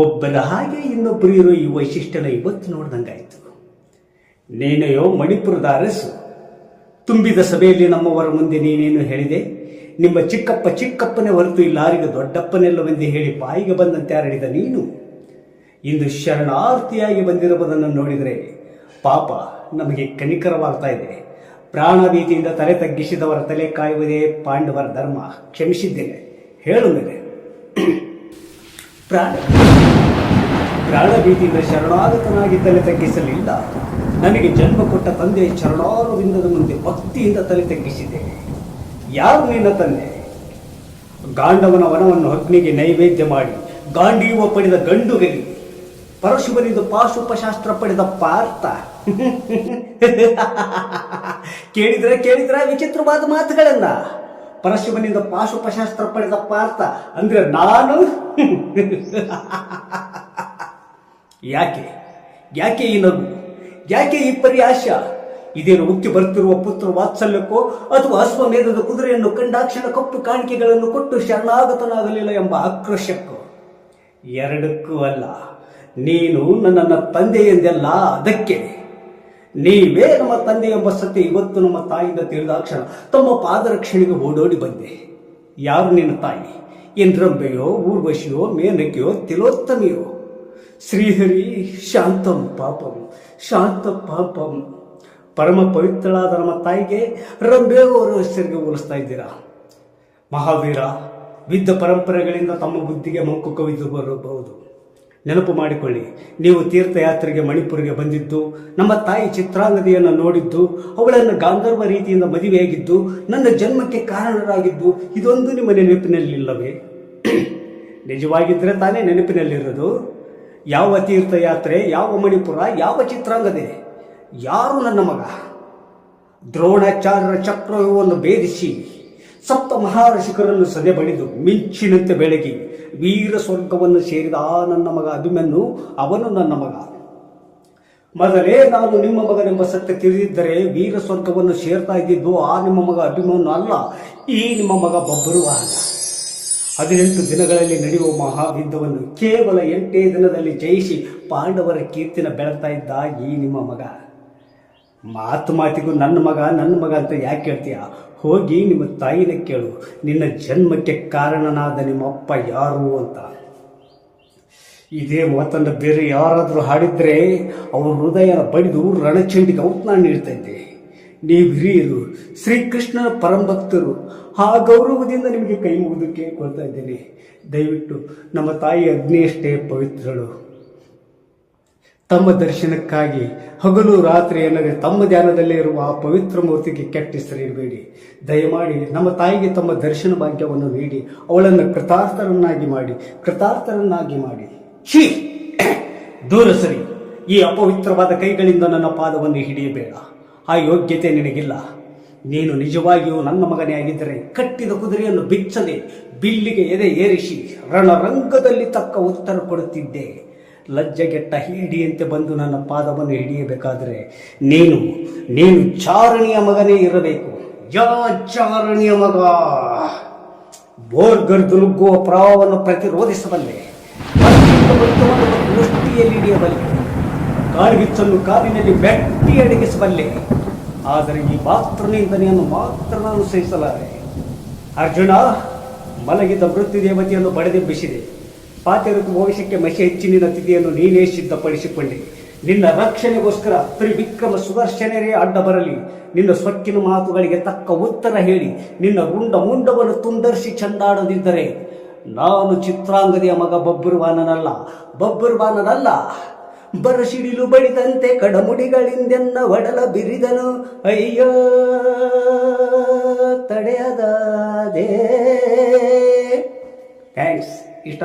ಒಬ್ಬರ ಹಾಗೆ ಇನ್ನೊಬ್ಬರು ಇರೋ ಈ ವೈಶಿಷ್ಟ್ಯನ ಇವತ್ತು ನೋಡ್ದಂಗಾಯ್ತು. ನೀನೆಯೋ ಮಣಿಪುರದ ಅರಸು. ತುಂಬಿದ ಸಭೆಯಲ್ಲಿ ನಮ್ಮವರ ಮುಂದೆ ನೀನೇನು ಹೇಳಿದೆ? ನಿಮ್ಮ ಚಿಕ್ಕಪ್ಪನೇ ಹೊರತು ಇಲ್ಲಾರಿಗೆ ದೊಡ್ಡಪ್ಪನೆಲ್ಲವೆಂದು ಹೇಳಿ ಬಾಯಿಗೆ ಬಂದಂತೆ ಹರಡಿದ ನೀನು ಇಂದು ಶರಣಾರ್ಥಿಯಾಗಿ ಬಂದಿರುವುದನ್ನು ನೋಡಿದರೆ ಪಾಪ ನಮಗೆ ಕನಿಕರವಾಗ್ತಾ ಇದೆ. ಪ್ರಾಣ ಭೀತಿಯಿಂದ ತಲೆ ತಗ್ಗಿಸಿದವರ ತಲೆ ಕಾಯುವುದೇ ಪಾಂಡವರ ಧರ್ಮ. ಕ್ಷಮಿಸಿದ್ದೇನೆ. ಹೇಳು ಮೇಲೆ ಪ್ರಾಣ ಭೀತಿಯಿಂದ ಶರಣಾಗತನಾಗಿ ತಲೆ ತಗ್ಗಿಸಲಿಲ್ಲ. ನನಗೆ ಜನ್ಮ ಕೊಟ್ಟ ತಂದೆ ಚರಣಾರವಿಂದದ ಮುಂದೆ ಭಕ್ತಿಯಿಂದ ತಲೆ ತಗ್ಗಿಸಿದ್ದೇನೆ. ಯಾರು ನಿನ್ನ ತಂದೆ? ಗಾಂಡವನ ವನವನ್ನು ಅಗ್ನಿಗೆ ನೈವೇದ್ಯ ಮಾಡಿ ಗಾಂಡೀವ ಪಡೆದ ಗಂಡುಗಲಿ, ಪರಶುವನಿಂದ ಪಾಶುಪಶಾಸ್ತ್ರ ಪಡೆದ ಪಾರ್ಥ. ಕೇಳಿದ್ರ ವಿಚಿತ್ರವಾದ ಮಾತುಗಳನ್ನ. ಪರಶುವನಿಂದ ಪಾಶುಪಶಾಸ್ತ್ರ ಪಡೆದ ಪಾರ್ಥ ಅಂದ್ರೆ ನಾನು. ಯಾಕೆ ಈ ನಗು? ಯಾಕೆ ಈ ಪರಿಹಾಸ? ಇದೇನು ಉಕ್ಕಿ ಬರ್ತಿರುವ ಪುತ್ರ ವಾತ್ಸಲ್ಯಕ್ಕೋ ಅಥವಾ ಅಶ್ವಮೇಧದ ಕುದುರೆಯನ್ನು ಕಂಡಾಕ್ಷಣ ಕಪ್ಪು ಕಾಣಿಕೆಗಳನ್ನು ಕೊಟ್ಟು ಶರಣಾಗತನಾಗಲಿಲ್ಲ ಎಂಬ ಆಕ್ರೋಶಕ್ಕೋ? ಎರಡಕ್ಕೂ ಅಲ್ಲ. ನೀನು ನನ್ನನ್ನು ತಂದೆ ಎಂದೆಲ್ಲ ಅದಕ್ಕೆ. ನೀವೇ ನಮ್ಮ ತಂದೆ ಎಂಬ ಸತ್ಯ ಇವತ್ತು ನಮ್ಮ ತಾಯಿಯಿಂದ ತಿಳಿದಾಕ್ಷಣ ತಮ್ಮ ಪಾದರಕ್ಷಣೆಗೆ ಓಡೋಡಿ ಬಂದೆ. ಯಾರು ನಿನ್ನ ತಾಯಿ? ಇಂದ್ರಂಬೆಯೋ, ಊರ್ವಶಿಯೋ, ಮೇನಕೆಯೋ, ತಿಲೋತ್ತಮಿಯೋ? ಶ್ರೀಹರಿ ಶಾಂತಂ ಪಾಪಂ, ಶಾಂತ ಪಾಪಂ. ಪರಮ ಪವಿತ್ರಳಾದ ನಮ್ಮ ತಾಯಿಗೆ ರಂಬೆಯವರ ಹೆಸರಿಗೆ ಹೋಲಿಸ್ತಾ ಇದ್ದೀರಾ? ಮಹಾವೀರ ವಿದ್ಯ ಪರಂಪರೆಗಳಿಂದ ತಮ್ಮ ಬುದ್ಧಿಗೆ ಮಂಕು ಕವಿದು ಬರಬಹುದು. ನೆನಪು ಮಾಡಿಕೊಳ್ಳಿ, ನೀವು ತೀರ್ಥಯಾತ್ರೆಗೆ ಮಣಿಪುರಿಗೆ ಬಂದಿದ್ದು, ನಮ್ಮ ತಾಯಿ ಚಿತ್ರಾಂಗದಿಯನ್ನು ನೋಡಿದ್ದು, ಅವಳನ್ನು ಗಾಂಧರ್ವ ರೀತಿಯಿಂದ ಮದುವೆಯಾಗಿದ್ದು, ನನ್ನ ಜನ್ಮಕ್ಕೆ ಕಾರಣರಾಗಿದ್ದು, ಇದೊಂದು ನಿಮ್ಮ ನೆನಪಿನಲ್ಲಿಲ್ಲವೇ? ನಿಜವಾಗಿದ್ದರೆ ತಾನೇ ನೆನಪಿನಲ್ಲಿರೋದು. ಯಾವ ತೀರ್ಥಯಾತ್ರೆ, ಯಾವ ಮಣಿಪುರ, ಯಾವ ಚಿತ್ರಾಂಗದೆ? ಯಾರು ನನ್ನ ಮಗ? ದ್ರೋಣಾಚಾರ್ಯರ ಚಕ್ರವ್ಯೂಹವನ್ನು ಭೇದಿಸಿ ಸಪ್ತ ಮಹಾರಸಿಕರನ್ನು ಸದೆ ಬಡಿದು ಮಿಂಚಿನಂತೆ ಬೆಳಗಿ ವೀರ ಸ್ವರ್ಗವನ್ನು ಸೇರಿದ ಆ ನನ್ನ ಮಗ ಅಭಿಮನ್ಯು, ಅವನು ನನ್ನ ಮಗ. ಮೊದಲೇ ನಾನು ನಿಮ್ಮ ಮಗನೆಂಬ ಸತ್ಯ ತಿಳಿದಿದ್ದರೆ ವೀರ ಸ್ವರ್ಗವನ್ನು ಸೇರ್ತಾ ಇದ್ದಿದ್ದು ಆ ನಿಮ್ಮ ಮಗ ಅಭಿಮನ್ಯು ಅಲ್ಲ, ಈ ನಿಮ್ಮ ಮಗ ಬಬ್ಬರುವಾಹನ. 18 ದಿನಗಳಲ್ಲಿ ನಡೆಯುವ ಮಹಾಯುದ್ಧವನ್ನು ಕೇವಲ 8 ದಿನದಲ್ಲಿ ಜಯಿಸಿ ಪಾಂಡವರ ಕೀರ್ತಿನ ಬೆಳಗ್ತಾ ಇದ್ದ ಈ ನಿಮ್ಮ ಮಗ. ಮಾತಿಗೂ ನನ್ನ ಮಗ ಅಂತ ಯಾಕೆ ಹೇಳ್ತೀಯ? ಹೋಗಿ ನಿಮ್ಮ ತಾಯಿನ ಕೇಳು, ನಿನ್ನ ಜನ್ಮಕ್ಕೆ ಕಾರಣನಾದ ನಿಮ್ಮಪ್ಪ ಯಾರು ಅಂತ. ಇದೇ ಮಾತನ್ನು ಬೇರೆ ಯಾರಾದರೂ ಹಾಡಿದ್ರೆ ಅವ್ರ ಹೃದಯನ ಬಡಿದು ರಣಚಂಡಿಗೆ ಔತಣ ನೀಡ್ತಾ ಇದ್ದೆ. ನೀವು ಹಿರಿಯರು, ಶ್ರೀಕೃಷ್ಣನ ಪರಂಭಕ್ತರು, ಆ ಗೌರವದಿಂದ ನಿಮಗೆ ಕೈ ಮುಗಿದು ಕೇಳ್ಕೊಳ್ತಾ ಇದ್ದೇನೆ. ದಯವಿಟ್ಟು ನಮ್ಮ ತಾಯಿ ಅಗ್ನಿಯಷ್ಟೇ ಪವಿತ್ರಳು. ತಮ್ಮ ದರ್ಶನಕ್ಕಾಗಿ ಹಗಲು ರಾತ್ರಿ ಎನ್ನದೆ ತಮ್ಮ ಧ್ಯಾನದಲ್ಲೇ ಇರುವ ಆ ಪವಿತ್ರ ಮೂರ್ತಿಗೆ ಕೆಟ್ಟ ಹೆಸರು ಇರಬೇಡಿ. ದಯಮಾಡಿ ನಮ್ಮ ತಾಯಿಗೆ ತಮ್ಮ ದರ್ಶನ ಭಾಗ್ಯವನ್ನು ನೀಡಿ ಅವಳನ್ನು ಕೃತಾರ್ಥರನ್ನಾಗಿ ಮಾಡಿ. ದೂರ ಸರಿ. ಈ ಅಪವಿತ್ರವಾದ ಕೈಗಳಿಂದ ನನ್ನ ಪಾದವನ್ನು ಹಿಡಿಯಬೇಡ. ಆ ಯೋಗ್ಯತೆ ನಿನಗಿಲ್ಲ. ನೀನು ನಿಜವಾಗಿಯೂ ನನ್ನ ಮಗನೇ ಆಗಿದ್ದರೆ ಕಟ್ಟಿದ ಕುದುರೆಯನ್ನು ಬಿಚ್ಚದೆ ಬಿಲ್ಲಿಗೆ ಎದೆ ಏರಿಸಿ ರಣರಂಗದಲ್ಲಿ ತಕ್ಕ ಉತ್ತರ ಕೊಡುತ್ತಿದ್ದೆ. ಲಜ್ಜೆಗೆಟ್ಟ ಹಿಡಿಯಂತೆ ಬಂದು ನನ್ನ ಪಾದವನ್ನು ಹಿಡಿಯಬೇಕಾದರೆ ನೀನು ಚಾರಣಿಯ ಮಗನೇ ಇರಬೇಕು. ಚಾರಣಿಯ ಮಗ. ಬೋರ್ಗರ್ದು ನುಗ್ಗುವ ಪ್ರಾವನ್ನು ಪ್ರತಿರೋಧಿಸಬಲ್ಲೆ, ದೃಷ್ಟಿಯಲ್ಲಿ ಹಿಡಿಯಬಲ್ಲೆ, ಕಾಳ್ಗಿಚ್ಚನ್ನು ಕಾಲಿನಲ್ಲಿ ಬೆಟ್ಟಿ ಅಡಗಿಸಬಲ್ಲೆ. ಆದರೆ ಈ ಮಾತೃನಿಂದನೆಯನ್ನು ಮಾತ್ರ ನಾನು ಸಹಿಸಲಾರೆ. ಅರ್ಜುನ ಮಲಗಿದ ಮೃತ್ಯು ದೇವತೆಯನ್ನು ಬಡದೆಬ್ಬಿಸಿದೆ. ಪಾತೆರಕು ಭವಿಷ್ಯಕ್ಕೆ ಮಸಿ ಹೆಚ್ಚಿನ ತಿಥಿಯನ್ನು ನೀನೇ ಸಿದ್ಧಪಡಿಸಿಕೊಂಡೆ. ನಿನ್ನ ರಕ್ಷಣೆಗೋಸ್ಕರ ತ್ರಿವಿಕ್ರಮ ಸುದರ್ಶನರೇ ಅಡ್ಡ ಬರಲಿ. ನಿನ್ನ ಸೊಕ್ಕಿನ ಮಾತುಗಳಿಗೆ ತಕ್ಕ ಉತ್ತರ ಹೇಳಿ ನಿನ್ನ ಮುಂಡವನ್ನು ತುಂಡರಿಸಿ ಚಂದಾಡದಿದ್ದರೆ ನಾನು ಚಿತ್ರಾಂಗದಿಯ ಮಗ ಬಬ್ಬರುವಾನನಲ್ಲ. ಬರಸಿಡಿಲು ಬಡಿದಂತೆ ಕಡಮುಡಿಗಳಿಂದೆನ್ನ ಒಡಲ ಬಿರಿದನು. ಅಯ್ಯೋ ತಡೆಯದಾದೆ. ಥ್ಯಾಂಕ್ಸ್. ಇಷ್ಟ